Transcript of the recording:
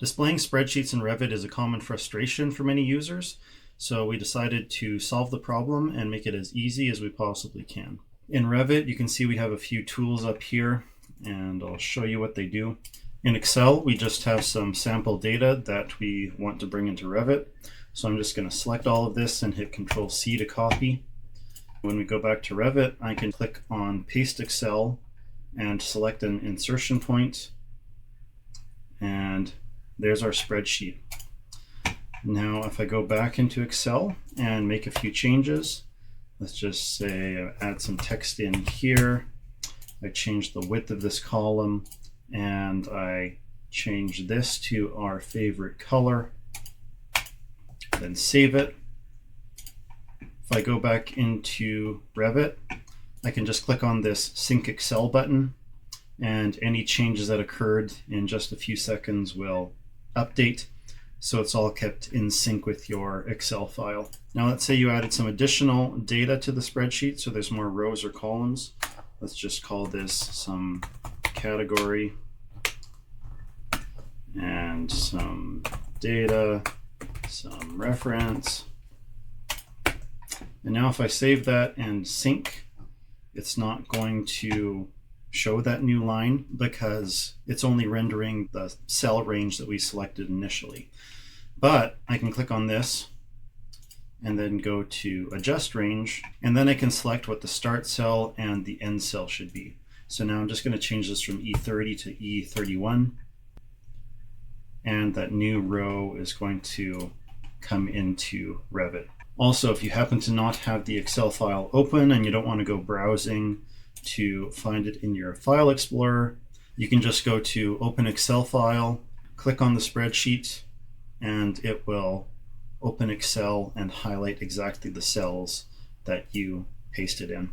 Displaying spreadsheets in Revit is a common frustration for many users, so we decided to solve the problem and make it as easy as we possibly can. In Revit, you can see we have a few tools up here, and I'll show you what they do. In Excel, we just have some sample data that we want to bring into Revit. So I'm just going to select all of this and hit Control-C to copy. When we go back to Revit, I can click on Paste Excel and select an insertion point, and there's our spreadsheet. Now if I go back into Excel and make a few changes, let's just say add some text in here. I change the width of this column and I change this to our favorite color, then save it. If I go back into Revit, I can just click on this Sync Excel button, and any changes that occurred in just a few seconds will update, so it's all kept in sync with your Excel file. Now let's say you added some additional data to the spreadsheet, so there's more rows or columns. Let's just call this some category and some data, some reference. And now if I save that and sync, it's not going to show that new line because it's only rendering the cell range that we selected initially. But I can click on this and then go to adjust range, and then I can select what the start cell and the end cell should be. So now I'm just going to change this from E30 to E31, and that new row is going to come into Revit. Also, if you happen to not have the Excel file open and you don't want to go browsing to find it in your file explorer, you can just go to Open Excel File, click on the spreadsheet, and it will open Excel and highlight exactly the cells that you pasted in.